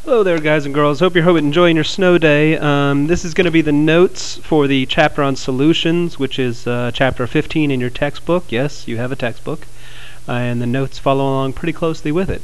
Hello there, guys and girls. Hope you're enjoying your snow day. This is going to be the notes for the chapter on solutions, which is chapter 15 in your textbook. Yes, you have a textbook. And the notes follow along pretty closely with it.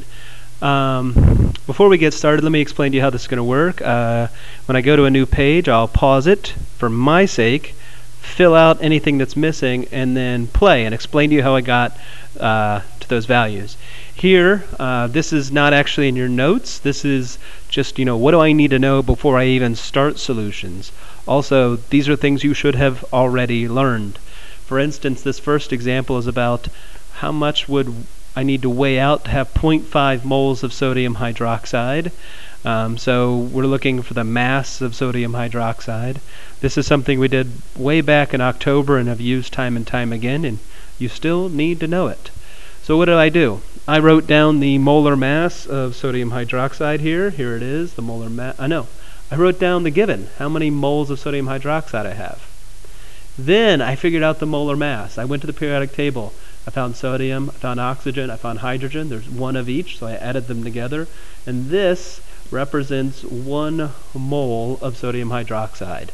Before we get started, let me explain to you how this is going to work. When I go to a new page, I'll pause it for my sake, fill out anything that's missing, and then play and explain to you how I got to those values. Here, this is not actually in your notes. This is just, what do I need to know before I even start solutions? Also, these are things you should have already learned. For instance, this first example is about how much would I need to weigh out to have 0.5 moles of sodium hydroxide. So we're looking for the mass of sodium hydroxide. This is something we did way back in October and have used time and time again, and you still need to know it. So what did I do? I wrote down the molar mass of sodium hydroxide here. Here it is, the molar mass. I wrote down the given, how many moles of sodium hydroxide I have. Then I figured out the molar mass. I went to the periodic table. I found sodium, I found oxygen, I found hydrogen. There's one of each, so I added them together. And this represents 1 mole of sodium hydroxide.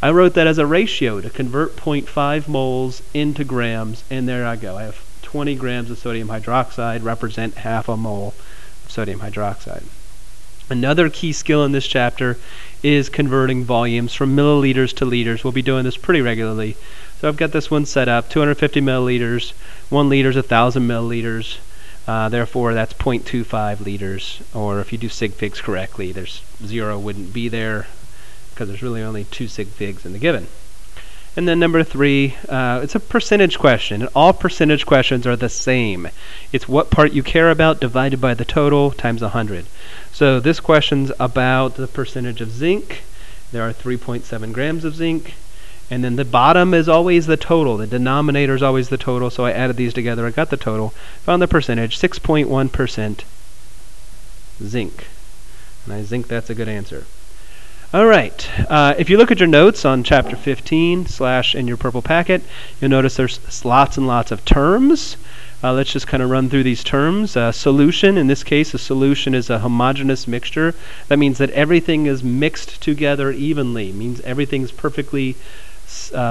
I wrote that as a ratio to convert 0.5 moles into grams, and there I go. I have 20 grams of sodium hydroxide represent half a mole of sodium hydroxide. Another key skill in this chapter is converting volumes from milliliters to liters. We'll be doing this pretty regularly. So I've got this one set up, 250 milliliters. 1 liter is 1,000 milliliters. Therefore, that's 0.25 liters. Or if you do sig figs correctly, there's 0 wouldn't be there because there's really only 2 sig figs in the given. And then number 3, it's a percentage question. And all percentage questions are the same. It's what part you care about divided by the total times 100. So this question's about the percentage of zinc. There are 3.7 grams of zinc. And then the bottom is always the total. The denominator is always the total. So I added these together. I got the total. Found the percentage, 6.1% zinc. And I think that's a good answer. All right. If you look at your notes on chapter 15 / in your purple packet, you'll notice there's lots and lots of terms. Let's just kind of run through these terms. Solution, in this case, a solution is a homogeneous mixture. That means that everything is mixed together evenly. It means everything's perfectly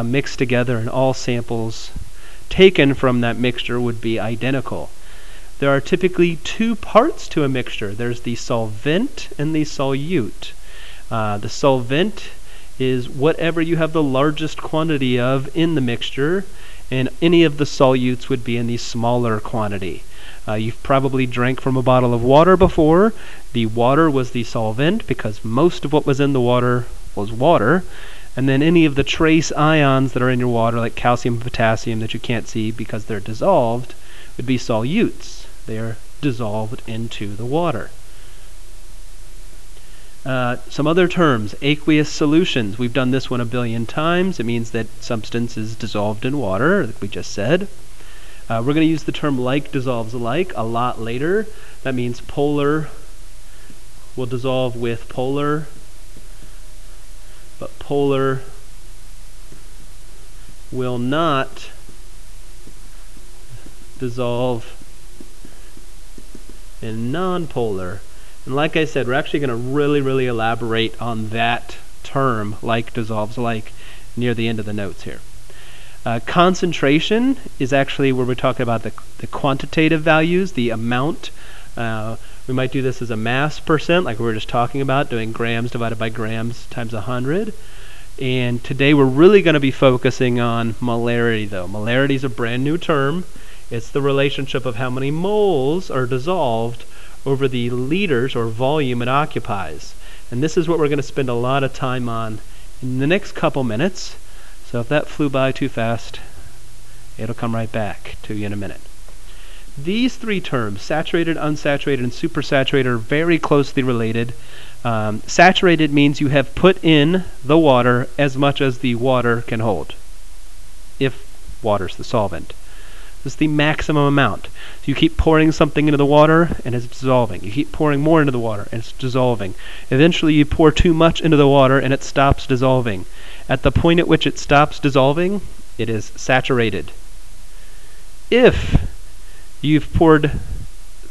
mixed together, and all samples taken from that mixture would be identical. There are typically 2 parts to a mixture. There's the solvent and the solute. The solvent is whatever you have the largest quantity of in the mixture, and any of the solutes would be in the smaller quantity. You've probably drank from a bottle of water before. The water was the solvent because most of what was in the water was water. And then any of the trace ions that are in your water, like calcium and potassium that you can't see because they're dissolved, would be solutes. They are dissolved into the water. Some other terms, aqueous solutions. We've done this one a billion times. It means that substance is dissolved in water, like we just said. We're going to use the term like dissolves like a lot later. That means polar will dissolve with polar, but polar will not dissolve in nonpolar. And like I said, we're actually going to really elaborate on that term, like dissolves like, near the end of the notes here. Concentration is actually where we're talking about the quantitative values, the amount. We might do this as a mass percent, like we were just talking about, doing grams divided by grams times 100. And today we're really going to be focusing on molarity, though. Molarity is a brand new term. It's the relationship of how many moles are dissolved over the liters or volume it occupies. And this is what we're going to spend a lot of time on in the next couple minutes. So if that flew by too fast, it'll come right back to you in a minute. These 3 terms, saturated, unsaturated, and supersaturated, are very closely related. Saturated means you have put in the water as much as the water can hold, if water's the solvent. This is the maximum amount. So you keep pouring something into the water and it's dissolving. You keep pouring more into the water and it's dissolving. Eventually you pour too much into the water and it stops dissolving. At the point at which it stops dissolving, it is saturated. If you've poured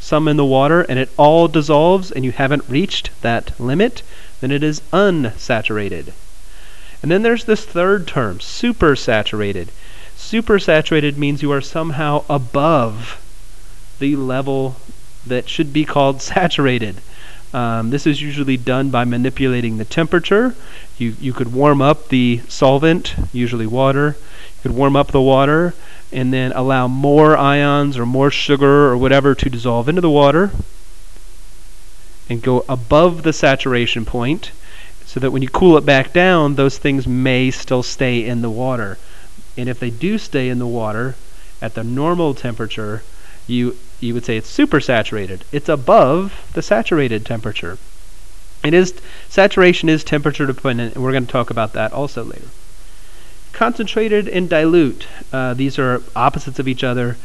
some in the water and it all dissolves and you haven't reached that limit, then it is unsaturated. And then there's this third term, supersaturated. Supersaturated means you are somehow above the level that should be called saturated. This is usually done by manipulating the temperature. You could warm up the solvent, usually water. You could warm up the water and then allow more ions or more sugar or whatever to dissolve into the water and go above the saturation point so that when you cool it back down, those things may still stay in the water. And if they do stay in the water at the normal temperature, you would say it's supersaturated. It's above the saturated temperature. Saturation is temperature dependent, and we're going to talk about that also later. Concentrated and dilute. These are opposites of each other.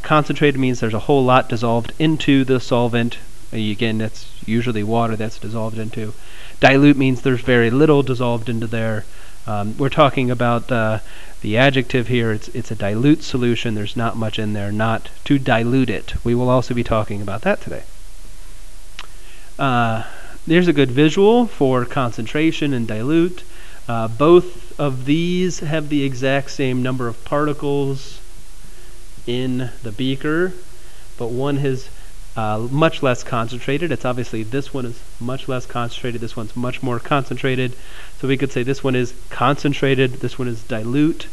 Concentrated means there's a whole lot dissolved into the solvent. Again, that's usually water that's dissolved into. Dilute means there's very little dissolved into there. We're talking about the adjective here. It's a dilute solution. There's not much in there, not to dilute it. We will also be talking about that today. There's a good visual for concentration and dilute. Both of these have the exact same number of particles in the beaker, but one is much less concentrated. It's obviously this one is much less concentrated, this one's much more concentrated. So we could say this one is concentrated, this one is dilute.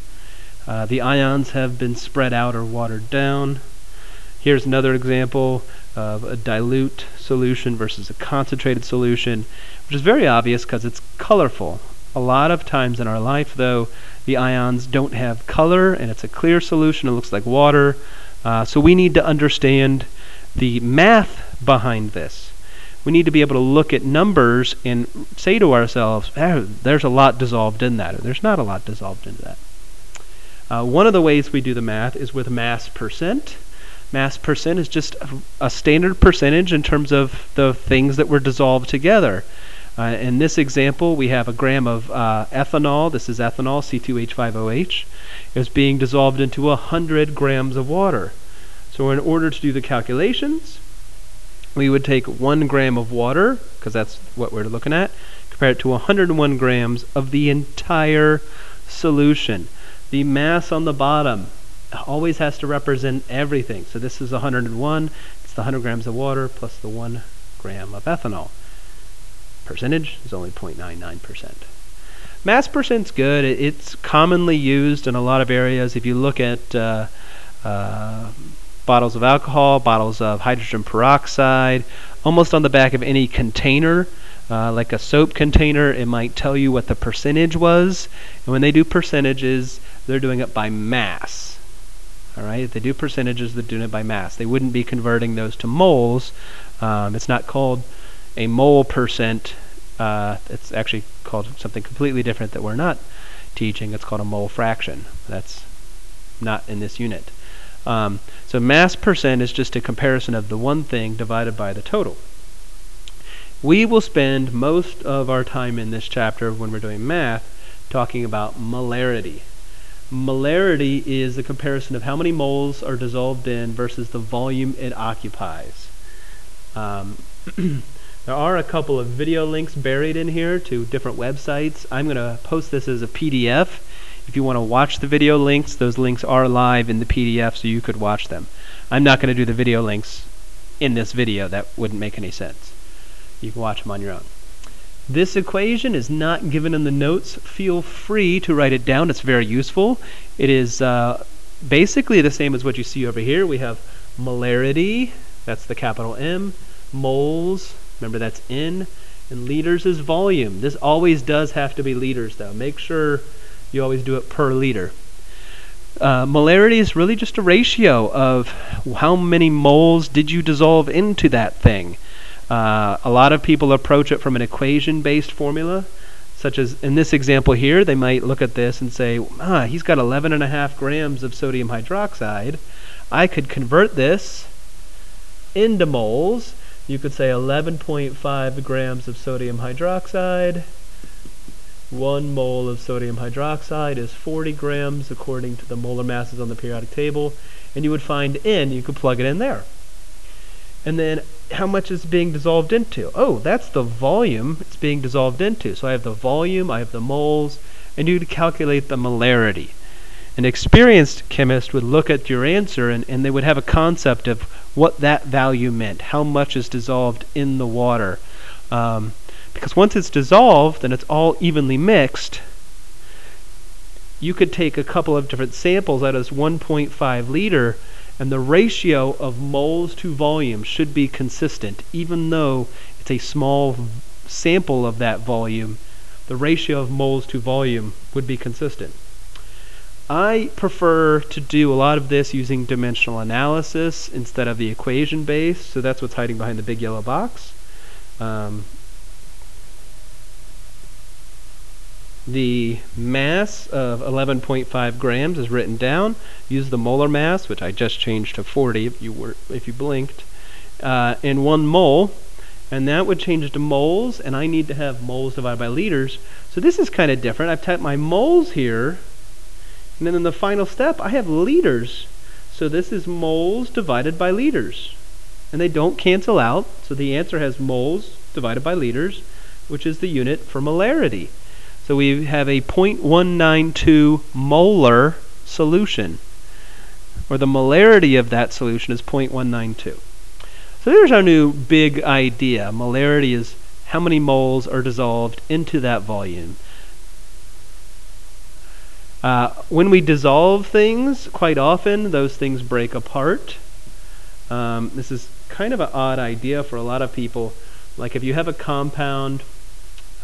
The ions have been spread out or watered down. Here's another example of a dilute solution versus a concentrated solution, which is very obvious because it's colorful. A lot of times in our life, though, the ions don't have color and it's a clear solution. It looks like water. So we need to understand the math behind this. We need to be able to look at numbers and say to ourselves, there's a lot dissolved in that, or there's not a lot dissolved in that. One of the ways we do the math is with mass percent. Mass percent is just a standard percentage in terms of the things that were dissolved together. In this example, we have a gram of ethanol. This is ethanol, C2H5OH. It's being dissolved into 100 grams of water. So in order to do the calculations, we would take 1 gram of water, because that's what we're looking at, compare it to 101 grams of the entire solution. The mass on the bottom always has to represent everything. So this is 101. It's the 100 grams of water plus the 1 gram of ethanol. Percentage is only 0.99%. Mass percent's good. It's commonly used in a lot of areas. If you look at bottles of alcohol, bottles of hydrogen peroxide, almost on the back of any container, like a soap container, it might tell you what the percentage was. And when they do percentages, they're doing it by mass. All right, if they do percentages, they're doing it by mass. They wouldn't be converting those to moles. It's not called a mole percent. It's actually called something completely different that we're not teaching. It's called a mole fraction. That's not in this unit. So mass percent is just a comparison of the one thing divided by the total. We will spend most of our time in this chapter when we're doing math talking about molarity. Molarity is the comparison of how many moles are dissolved in versus the volume it occupies. There are a couple of video links buried in here to different websites. I'm going to post this as a PDF. If you want to watch the video links, those links are live in the PDF, so you could watch them. I'm not going to do the video links in this video. That wouldn't make any sense. You can watch them on your own. This equation is not given in the notes. Feel free to write it down. It's very useful. It is basically the same as what you see over here. We have molarity, that's the capital M, moles, remember that's in, and liters is volume. This always does have to be liters, though. Make sure you always do it per liter. Molarity is really just a ratio of how many moles did you dissolve into that thing. A lot of people approach it from an equation-based formula, such as in this example here. They might look at this and say, he's got 11.5 grams of sodium hydroxide. I could convert this into moles. You could say 11.5 grams of sodium hydroxide. 1 mole of sodium hydroxide is 40 grams according to the molar masses on the periodic table. And you would find N, you could plug it in there. And then how much is being dissolved into? Oh, that's the volume it's being dissolved into. So I have the volume, I have the moles, and you calculate the molarity. An experienced chemist would look at your answer and they would have a concept of what that value meant, how much is dissolved in the water. Because once it's dissolved and it's all evenly mixed, you could take a couple of different samples out of this 1.5 liter, and the ratio of moles to volume should be consistent. Even though it's a small sample of that volume, the ratio of moles to volume would be consistent. I prefer to do a lot of this using dimensional analysis instead of the equation base, so that's what's hiding behind the big yellow box. The mass of 11.5 grams is written down. Use the molar mass, which I just changed to 40 if you blinked, in 1 mole, and that would change to moles, and I need to have moles divided by liters. So this is kind of different. I've typed my moles here, and then in the final step I have liters. So this is moles divided by liters, and they don't cancel out, so the answer has moles divided by liters, which is the unit for molarity. So we have a 0.192 molar solution, or the molarity of that solution is 0.192. So there's our new big idea. Molarity is how many moles are dissolved into that volume. When we dissolve things, quite often those things break apart. This is kind of an odd idea for a lot of people. Like if you have a compound,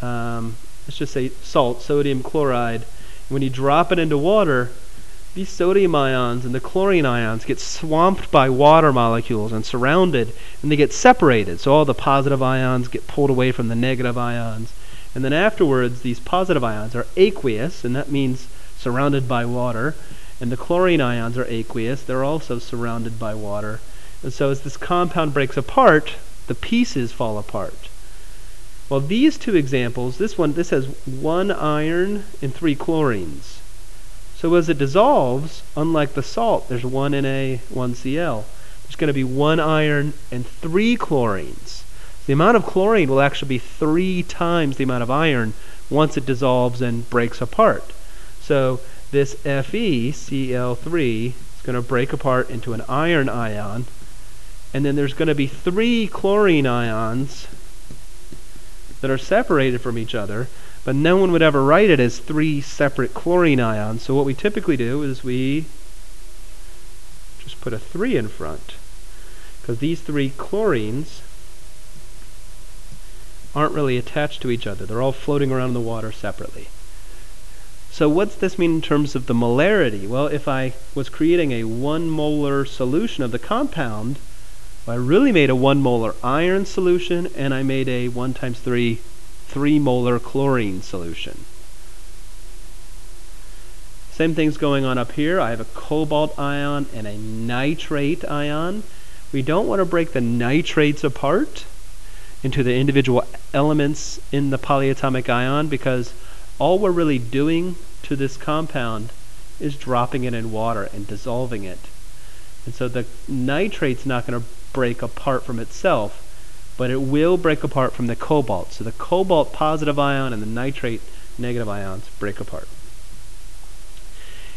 let's just say salt, sodium chloride, when you drop it into water, these sodium ions and the chlorine ions get swamped by water molecules and surrounded, and they get separated. So all the positive ions get pulled away from the negative ions. And then afterwards, these positive ions are aqueous, and that means surrounded by water. And the chlorine ions are aqueous. They're also surrounded by water. And so as this compound breaks apart, the pieces fall apart. Well, these two examples, this has 1 iron and 3 chlorines. So as it dissolves, unlike the salt, there's 1 Na, 1 Cl. There's going to be 1 iron and 3 chlorines. The amount of chlorine will actually be 3 times the amount of iron once it dissolves and breaks apart. So this FeCl3 is going to break apart into an iron ion, and then there's going to be 3 chlorine ions that are separated from each other, but no one would ever write it as 3 separate chlorine ions. So what we typically do is we just put a 3 in front, because these 3 chlorines aren't really attached to each other. They're all floating around in the water separately. So what's this mean in terms of the molarity? Well, if I was creating a 1 molar solution of the compound, I really made a 1 molar iron solution, and I made a 1 times 3 molar chlorine solution. Same thing's going on up here. I have a cobalt ion and a nitrate ion. We don't want to break the nitrates apart into the individual elements in the polyatomic ion, because all we're really doing to this compound is dropping it in water and dissolving it. And so the nitrate's not going to break apart from itself, but it will break apart from the cobalt. So the cobalt positive ion and the nitrate negative ions break apart.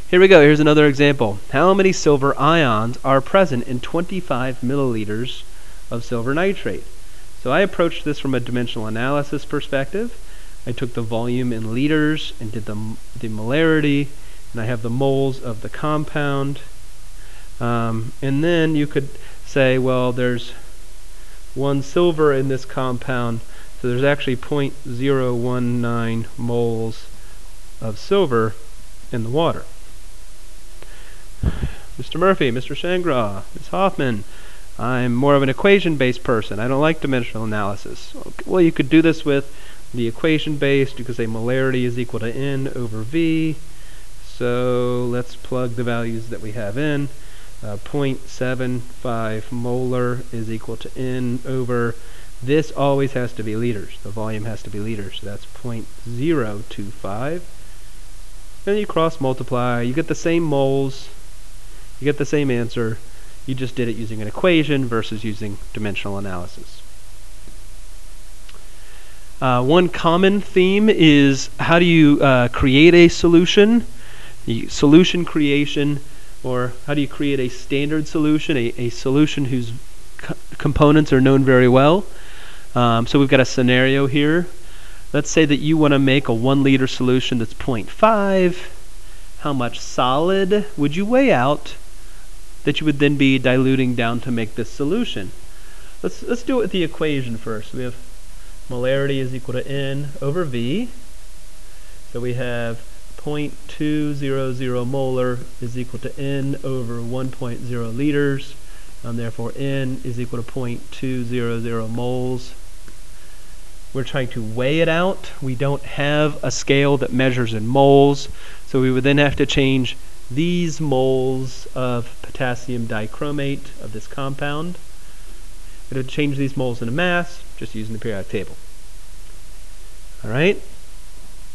Here we go. Here's another example. How many silver ions are present in 25 milliliters of silver nitrate? So I approached this from a dimensional analysis perspective. I took the volume in liters and did the molarity, and I have the moles of the compound. And then you could say, well, there's 1 silver in this compound, so there's actually 0.019 moles of silver in the water. Mr. Murphy, Mr. Sangraw, Ms. Hoffman, I'm more of an equation-based person. I don't like dimensional analysis. Well, you could do this with the equation-based. You could say molarity is equal to N over V. So let's plug the values that we have in. 0.75 molar is equal to N over, this always has to be liters. The volume has to be liters. So that's 0.025. Then you cross multiply. You get the same moles. You get the same answer. You just did it using an equation versus using dimensional analysis. One common theme is how do you create a solution? The solution creation, or how do you create a standard solution, a solution whose components are known very well. So we've got a scenario here. Let's say that you want to make a 1 liter solution that's 0.5. How much solid would you weigh out that you would then be diluting down to make this solution? Let's do it with the equation first. We have molarity is equal to N over V. So we have 0.200 molar is equal to N over 1.0 liters. And therefore N is equal to 0.200 moles. We're trying to weigh it out. We don't have a scale that measures in moles, so we would then have to change these moles of potassium dichromate of this compound. We'd have to change these moles into mass, just using the periodic table. Alright?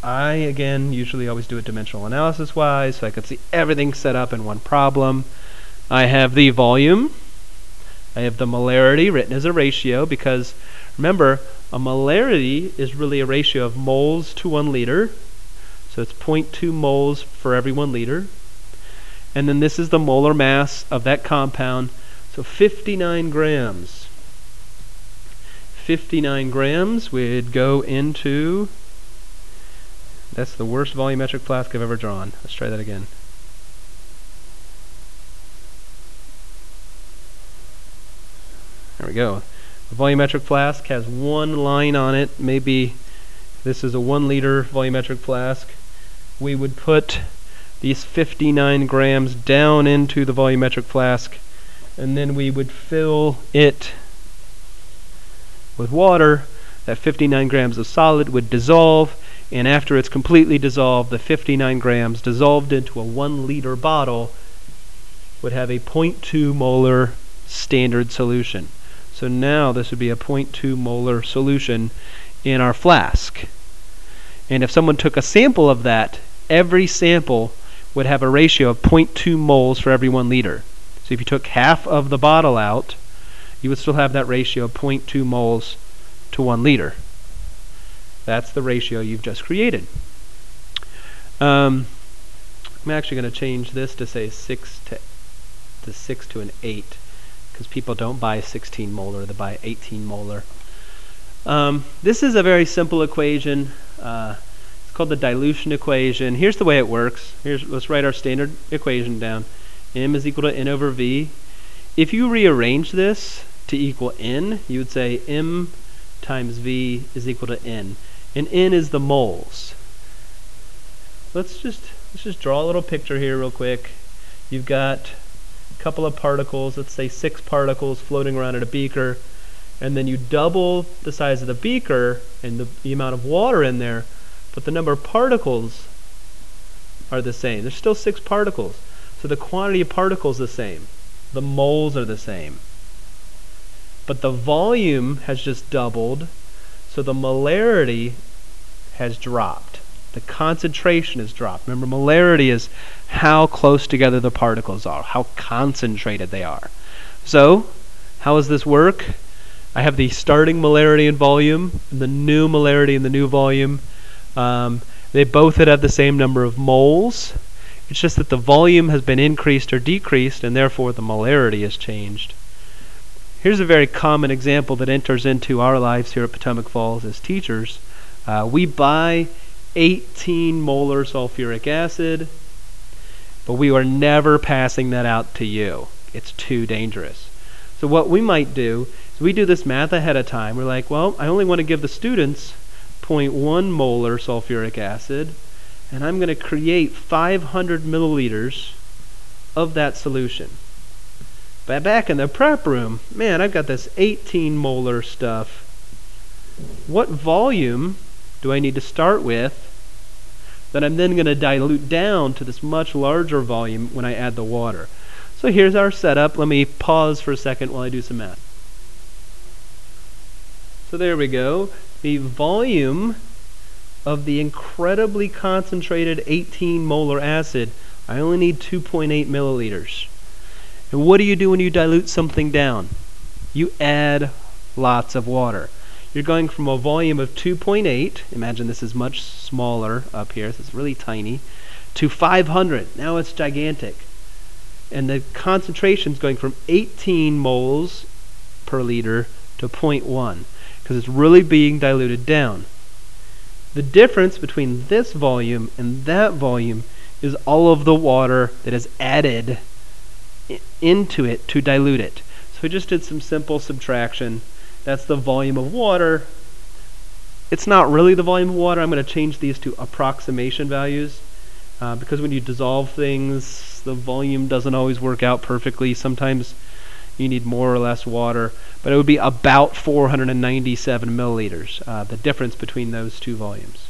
I, again, usually always do it dimensional analysis wise, so I could see everything set up in one problem. I have the volume. I have the molarity written as a ratio because, remember, a molarity is really a ratio of moles to 1 liter. So it's 0.2 moles for every 1 liter. And then this is the molar mass of that compound. So 59 grams. 59 grams would go into, that's the worst volumetric flask I've ever drawn. Let's try that again. There we go. A volumetric flask has one line on it. Maybe this is a 1 liter volumetric flask. We would put these 59 grams down into the volumetric flask, and then we would fill it with water. That 59 grams of solid would dissolve, and after it's completely dissolved, the 59 grams dissolved into a 1 liter bottle would have a 0.2 molar standard solution. So now this would be a 0.2 molar solution in our flask. And if someone took a sample of that, every sample would have a ratio of 0.2 moles for every 1 liter. So if you took half of the bottle out, you would still have that ratio of 0.2 moles to 1 liter. That's the ratio you've just created. I'm actually going to change this to say 6 to an 8. Because people don't buy 16 molar, they buy 18 molar. This is a very simple equation. It's called the dilution equation. Here's the way it works. Let's write our standard equation down. M is equal to N over V. If you rearrange this to equal N, you would say M times V is equal to N. And N is the moles. Let's just draw a little picture here real quick. You've got couple of particles, let's say 6 particles floating around in a beaker, and then you double the size of the beaker and the amount of water in there, but the number of particles are the same. There's still 6 particles, so the quantity of particles is the same. The moles are the same. But the volume has just doubled, so the molarity has dropped. The concentration has dropped. Remember, molarity is how close together the particles are, how concentrated they are. So, how does this work? I have the starting molarity and volume, and the new molarity and the new volume. They both have the same number of moles. It's just that the volume has been increased or decreased, and therefore the molarity has changed. Here's a very common example that enters into our lives here at Potomac Falls as teachers. We buy 18 molar sulfuric acid, but we are never passing that out to you. It's too dangerous. So what we might do is we do this math ahead of time. We're like, well, I only want to give the students 0.1 molar sulfuric acid, and I'm going to create 500 milliliters of that solution. But back in the prep room, man, I've got this 18 molar stuff. What volume do I need to start with that I'm then going to dilute down to this much larger volume when I add the water? So here's our setup. Let me pause for a second while I do some math. So there we go. The volume of the incredibly concentrated 18 molar acid, I only need 2.8 milliliters. And what do you do when you dilute something down? You add lots of water. You're going from a volume of 2.8, imagine this is much smaller up here, this is really tiny, to 500. Now it's gigantic. And the concentration is going from 18 moles per liter to 0.1 because it's really being diluted down. The difference between this volume and that volume is all of the water that is added into it to dilute it. So we just did some simple subtraction. That's the volume of water. It's not really the volume of water. I'm going to change these to approximation values because when you dissolve things, the volume doesn't always work out perfectly. Sometimes you need more or less water, but it would be about 497 milliliters, the difference between those two volumes.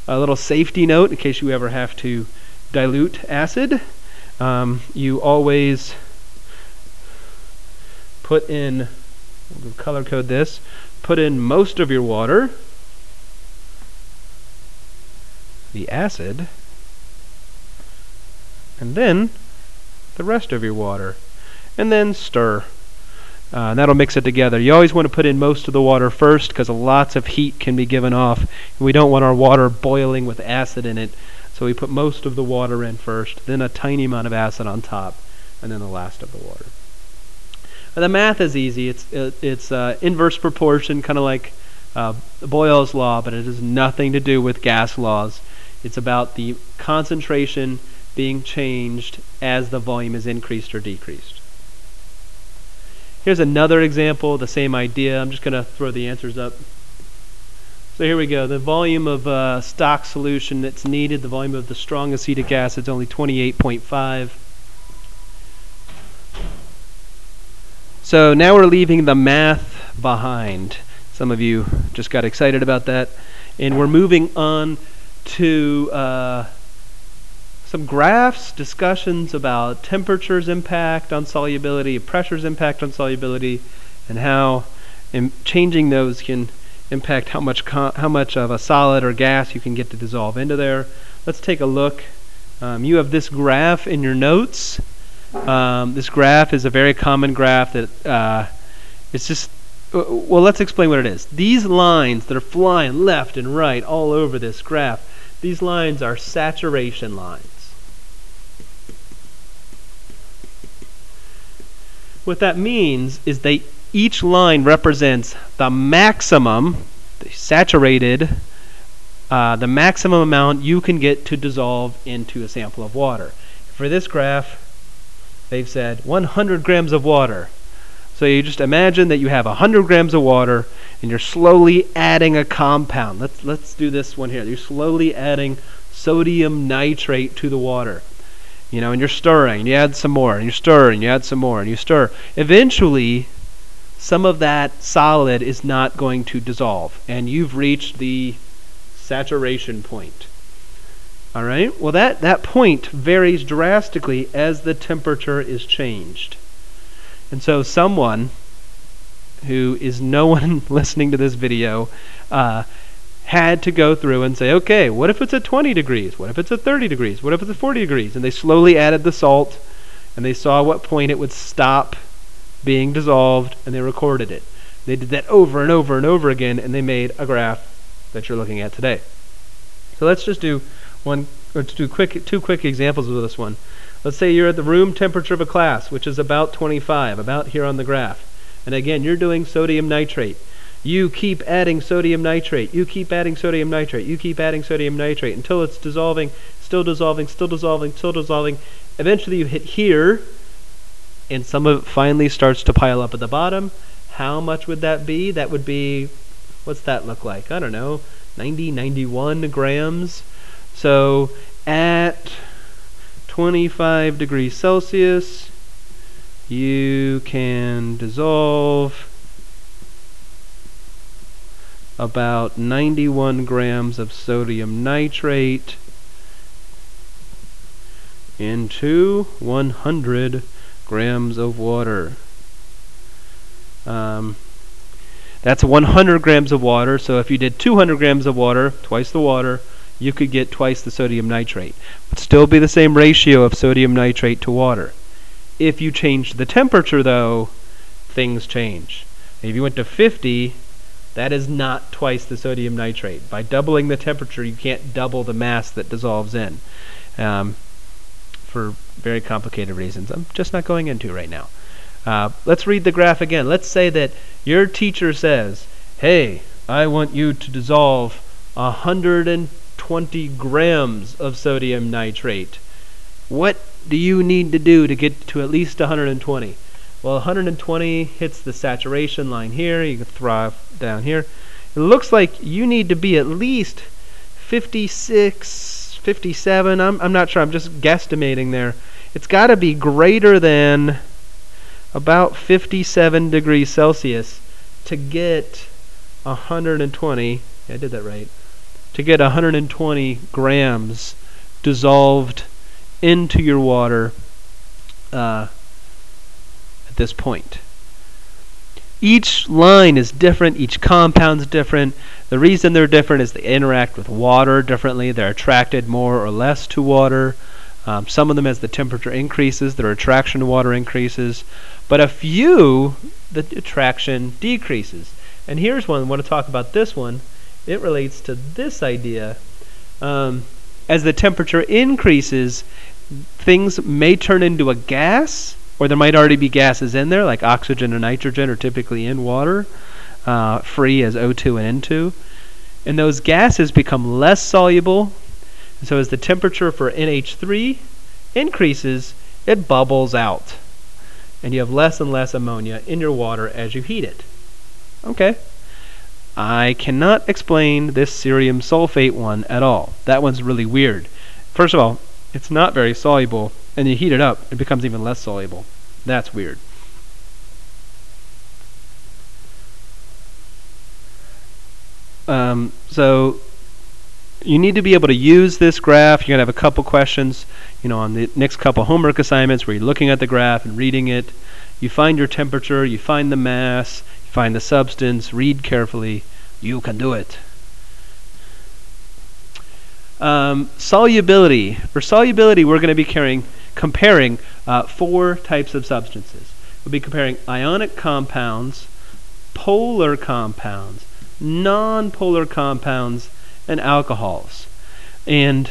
A little safety note in case you ever have to dilute acid. You always put in, we'll color code this, put in most of your water, the acid, and then the rest of your water, and then stir. And that'll mix it together. You always want to put in most of the water first because lots of heat can be given off, and we don't want our water boiling with acid in it. So we put most of the water in first, then a tiny amount of acid on top, and then the last of the water. The math is easy. It's inverse proportion, kind of like Boyle's law, but it has nothing to do with gas laws. It's about the concentration being changed as the volume is increased or decreased. Here's another example, the same idea. I'm just going to throw the answers up. So here we go. The volume of stock solution that's needed, the volume of the strong acetic acid is only 28.5. So now we're leaving the math behind. Some of you just got excited about that. And we're moving on to some graphs, discussions about temperature's impact on solubility, pressure's impact on solubility, and how changing those can impact how much of a solid or gas you can get to dissolve into there. Let's take a look. You have this graph in your notes. This graph is a very common graph that it's just, well, let's explain what it is. These lines that are flying left and right all over this graph, these lines are saturation lines. What that means is each line represents the maximum, the saturated, the maximum amount you can get to dissolve into a sample of water. For this graph, they've said 100 grams of water. So you just imagine that you have 100 grams of water and you're slowly adding a compound. Let's do this one here. You're slowly adding sodium nitrate to the water. You know, and you're stirring, and you add some more, and you stir, and you add some more, and you stir. Eventually, some of that solid is not going to dissolve, and you've reached the saturation point. All right? Well, that point varies drastically as the temperature is changed. And so someone who is no one listening to this video had to go through and say, okay, what if it's at 20 degrees? What if it's at 30 degrees? What if it's at 40 degrees? And they slowly added the salt, and they saw what point it would stop being dissolved, and they recorded it. They did that over and over and over again, and they made a graph that you're looking at today. So let's just do two quick examples of this one. Let's say you're at the room temperature of a class, which is about 25, about here on the graph. And again, you're doing sodium nitrate. You keep adding sodium nitrate. You keep adding sodium nitrate. You keep adding sodium nitrate until it's dissolving, still dissolving, still dissolving, still dissolving. Eventually you hit here, and some of it finally starts to pile up at the bottom. How much would that be? That would be, what's that look like? I don't know, 90, 91 grams. So at 25 degrees Celsius, you can dissolve about 91 grams of sodium nitrate into 100 grams of water. That's 100 grams of water, so if you did 200 grams of water, twice the water, you could get twice the sodium nitrate. It would still be the same ratio of sodium nitrate to water. If you change the temperature, though, things change. If you went to 50, that is not twice the sodium nitrate. By doubling the temperature, you can't double the mass that dissolves in, for very complicated reasons I'm just not going into right now. Let's read the graph again. Let's say that your teacher says, hey, I want you to dissolve 120 grams of sodium nitrate. What do you need to do to get to at least 120? Well, 120 hits the saturation line here. You can throw down here. It looks like you need to be at least 56, 57. I'm not sure. I'm just guesstimating there. It's got to be greater than about 57 degrees Celsius to get 120. Yeah, I did that right. To get 120 grams dissolved into your water at this point. Each line is different, each compound's different. The reason they're different is they interact with water differently. They're attracted more or less to water. Some of them, as the temperature increases, their attraction to water increases. But a few, the attraction decreases. And here's one. I want to talk about this one. It relates to this idea. As the temperature increases, things may turn into a gas, or there might already be gases in there, like oxygen and nitrogen are typically in water, free as O2 and N2. And those gases become less soluble. And so as the temperature for NH3 increases, it bubbles out. And you have less and less ammonia in your water as you heat it. Okay. I cannot explain this cerium sulfate one at all. That one's really weird. First of all, it's not very soluble, and you heat it up, it becomes even less soluble. That's weird. So you need to be able to use this graph. You're going to have a couple questions, on the next couple homework assignments where you're looking at the graph and reading it. You find your temperature, you find the mass, you find the substance, read carefully. You can do it. Solubility. For solubility, we're going to be comparing 4 types of substances. We'll be comparing ionic compounds, polar compounds, non-polar compounds, and alcohols. And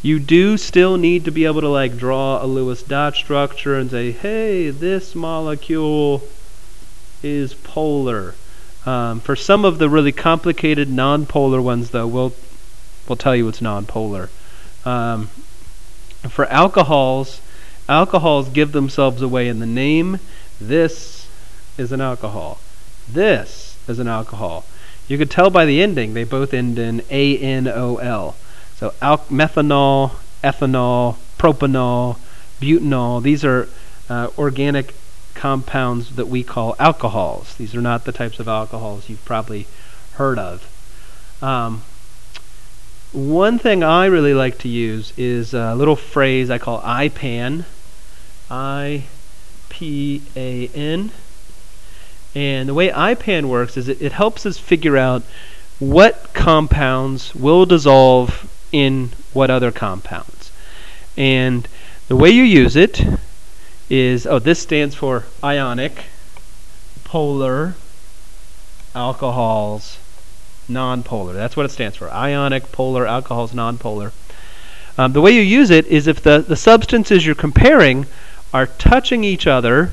you do still need to be able to draw a Lewis dot structure and say, hey, this molecule is polar. For some of the really complicated non-polar ones, though, we'll tell you it's non-polar. For alcohols give themselves away in the name. This is an alcohol. This is an alcohol. You could tell by the ending, they both end in ANOL. So methanol, ethanol, propanol, butanol, these are organic compounds that we call alcohols. These are not the types of alcohols you've probably heard of. One thing I really like to use is a little phrase I call IPAN. I-P-A-N. And the way IPAN works is it helps us figure out what compounds will dissolve in what other compounds. And the way you use it is, this stands for ionic, polar, alcohols, non-polar. That's what it stands for. Ionic, polar, alcohols, non-polar. The way you use it is if the substances you're comparing are touching each other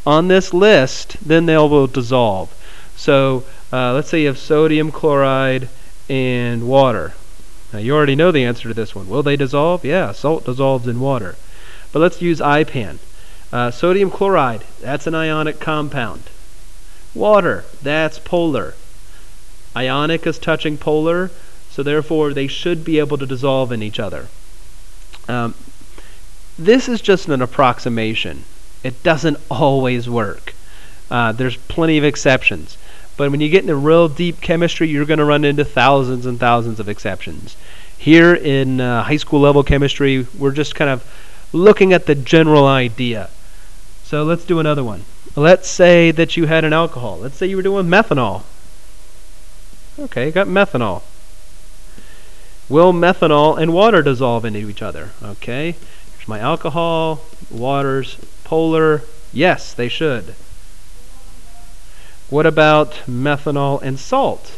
on this list, then they will dissolve. So let's say you have sodium chloride and water. Now you already know the answer to this one. Will they dissolve? Yeah, salt dissolves in water. But let's use IPAN. Sodium chloride, that's an ionic compound. Water, that's polar. Ionic is touching polar, so therefore they should be able to dissolve in each other. This is just an approximation. It doesn't always work. There's plenty of exceptions. But when you get into real deep chemistry, you're going to run into thousands and thousands of exceptions. Here in high school level chemistry, we're just kind of looking at the general idea. So let's do another one. Let's say that you had an alcohol. Let's say you were doing methanol. Okay, you got methanol. Will methanol and water dissolve into each other? Okay, here's my alcohol, water's Polar, yes, they should. What about methanol and salt?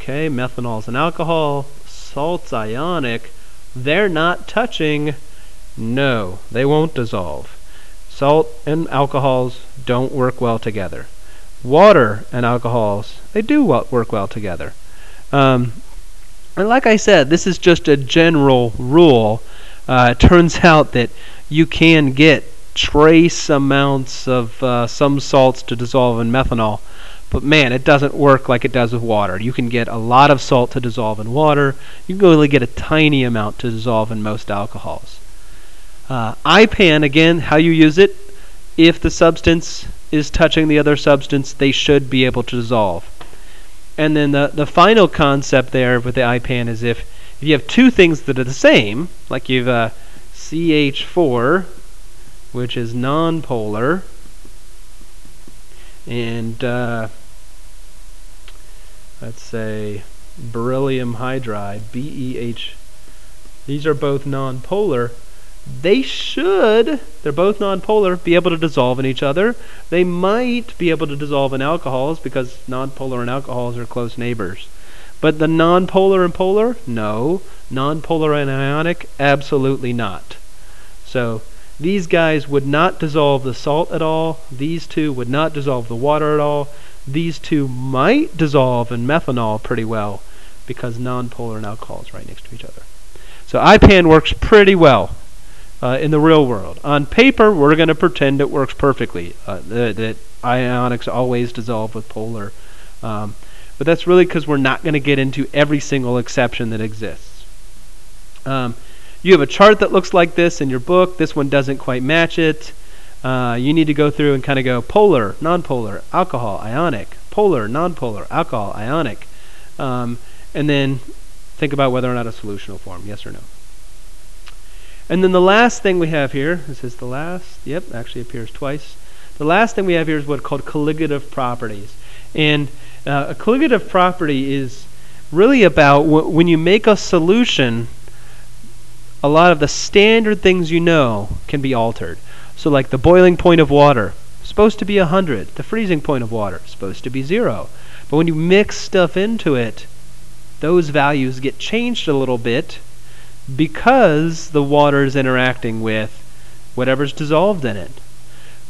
Okay, methanol's an alcohol, salt's ionic. They're not touching. No, they won't dissolve. Salt and alcohols don't work well together. Water and alcohols, they do work well together. And like I said, this is just a general rule. It turns out that you can get trace amounts of some salts to dissolve in methanol, but man, it doesn't work like it does with water. You can get a lot of salt to dissolve in water. You can only get a tiny amount to dissolve in most alcohols. IPAN, again, how you use it, if the substance is touching the other substance, they should be able to dissolve. And then the final concept there with the IPAN is if you have two things that are the same, like you've CH4, which is nonpolar, and let's say beryllium hydride, BEH, these are both nonpolar. They're both nonpolar, be able to dissolve in each other. They might be able to dissolve in alcohols because nonpolar and alcohols are close neighbors. But the nonpolar and polar, no. Nonpolar and ionic, absolutely not. So these guys would not dissolve the salt at all. These two would not dissolve the water at all. These two might dissolve in methanol pretty well because nonpolar and alcohol is right next to each other. So IPAN works pretty well in the real world. On paper, we're going to pretend it works perfectly, that ionics always dissolve with polar. But that's really because we're not going to get into every single exception that exists. You have a chart that looks like this in your book. This one doesn't quite match it. You need to go through and kind of go polar, nonpolar, alcohol, ionic, polar, nonpolar, alcohol, ionic. And then think about whether or not a solution will form, yes or no. And then the last thing we have here, this is the last, yep, actually appears twice. The last thing we have here is what's called colligative properties. And a colligative property is really about when you make a solution, a lot of the standard things you know can be altered. So like the boiling point of water, supposed to be 100. The freezing point of water, supposed to be 0. But when you mix stuff into it, those values get changed a little bit because the water is interacting with whatever's dissolved in it.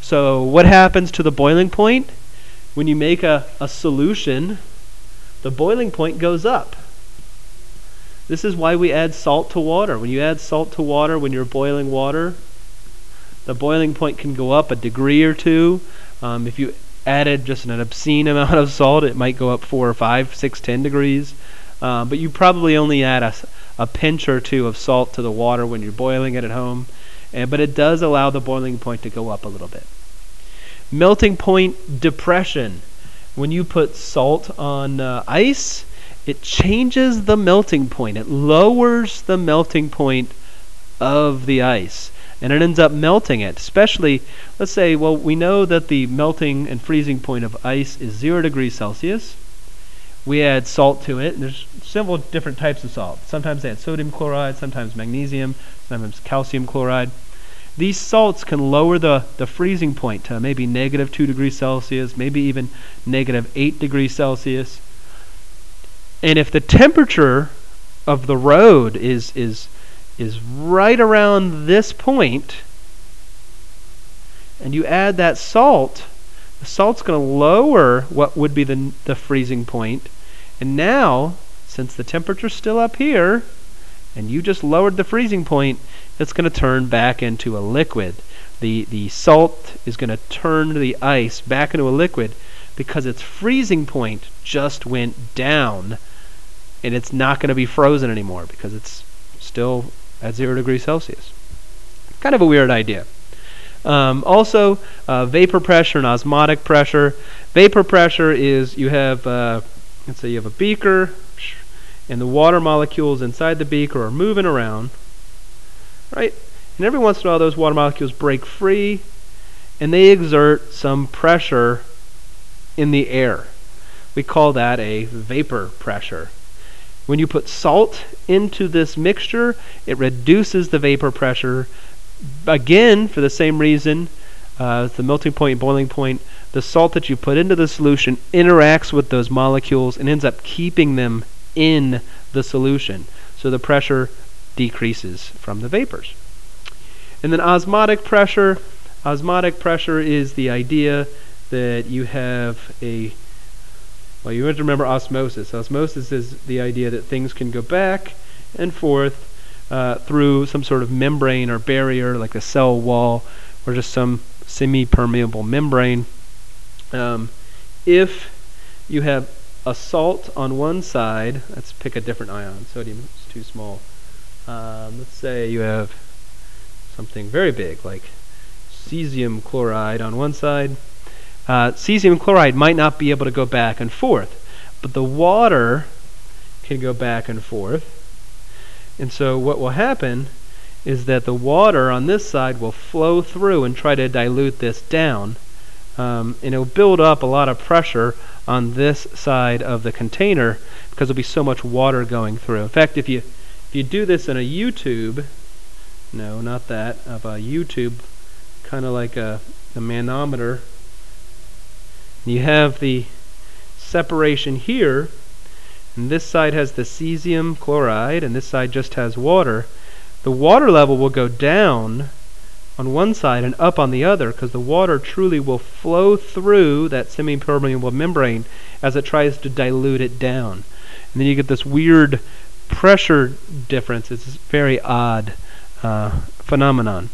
So what happens to the boiling point? When you make a solution, the boiling point goes up. This is why we add salt to water. When you add salt to water, when you're boiling water, the boiling point can go up a degree or two. If you added just an obscene amount of salt, it might go up 4 or 5, 6, 10 degrees. But you probably only add a pinch or two of salt to the water when you're boiling it at home. But it does allow the boiling point to go up a little bit. Melting point depression. When you put salt on ice, it changes the melting point. It lowers the melting point of the ice. And it ends up melting it. Especially, let's say, well, we know that the melting and freezing point of ice is 0 degrees Celsius. We add salt to it, and there's several different types of salt. Sometimes they add sodium chloride, sometimes magnesium, sometimes calcium chloride. These salts can lower the freezing point to maybe negative 2 degrees Celsius, maybe even negative 8 degrees Celsius. And if the temperature of the road is right around this point, and you add that salt, the salt's going to lower what would be the freezing point. And now, since the temperature's still up here, and you just lowered the freezing point, it's going to turn back into a liquid. The salt is going to turn the ice back into a liquid because its freezing point just went down, and it's not going to be frozen anymore because it's still at 0 degrees Celsius. Kind of a weird idea. Also, vapor pressure and osmotic pressure. Vapor pressure is you have, let's say you have a beaker, and the water molecules inside the beaker are moving around, right? And every once in a while those water molecules break free, and they exert some pressure in the air. We call that a vapor pressure. When you put salt into this mixture, it reduces the vapor pressure, again, for the same reason. it's the melting point and boiling point. The salt that you put into the solution interacts with those molecules and ends up keeping them in the solution. So the pressure decreases from the vapors. And then osmotic pressure. Osmotic pressure is the idea that you have a, well, you have to remember osmosis. Osmosis is the idea that things can go back and forth through some sort of membrane or barrier, like a cell wall or just some semi-permeable membrane. If you have a salt on one side, let's pick a different ion. Sodium is too small. Let's say you have something very big, like cesium chloride on one side. Cesium chloride might not be able to go back and forth, but the water can go back and forth. And so what will happen is that the water on this side will flow through and try to dilute this down. And it'll build up a lot of pressure on this side of the container because there'll be so much water going through. In fact, if you do this in a U-tube, no, not that, of a U-tube, kind of like a manometer, you have the separation here, and this side has the cesium chloride, and this side just has water. The water level will go down on one side and up on the other because the water truly will flow through that semi-permeable membrane as it tries to dilute it down. And then you get this weird pressure difference. It's a very odd phenomenon.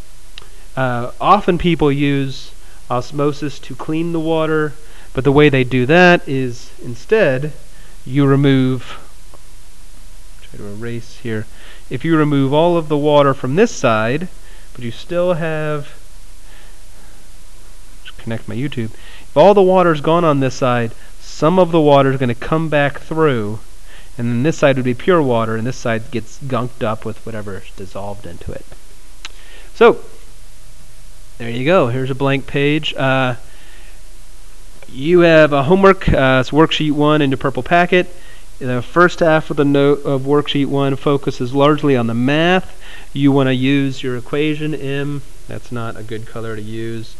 Often people use osmosis to clean the water, but the way they do that is instead you remove, try to erase here, if you remove all of the water from this side, but you still have, just connect my YouTube, if all the water's gone on this side, some of the water is going to come back through, and then this side would be pure water, and this side gets gunked up with whatever is dissolved into it. So, there you go. Here's a blank page. You have a homework. It's worksheet 1 in your purple packet. The first half of the note of worksheet 1 focuses largely on the math. You want to use your equation M. That's not a good color to use.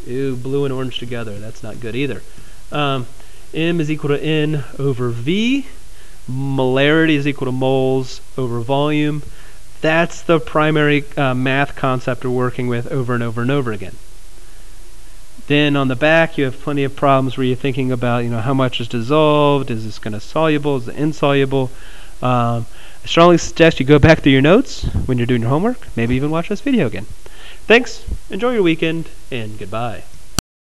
Ew, blue and orange together. That's not good either. M is equal to N over V. Molarity is equal to moles over volume. That's the primary math concept we're working with over and over and over again. Then on the back, you have plenty of problems where you're thinking about, how much is dissolved, is this going to soluble, is it insoluble? I strongly suggest you go back through your notes when you're doing your homework, maybe even watch this video again. Thanks, enjoy your weekend, and goodbye.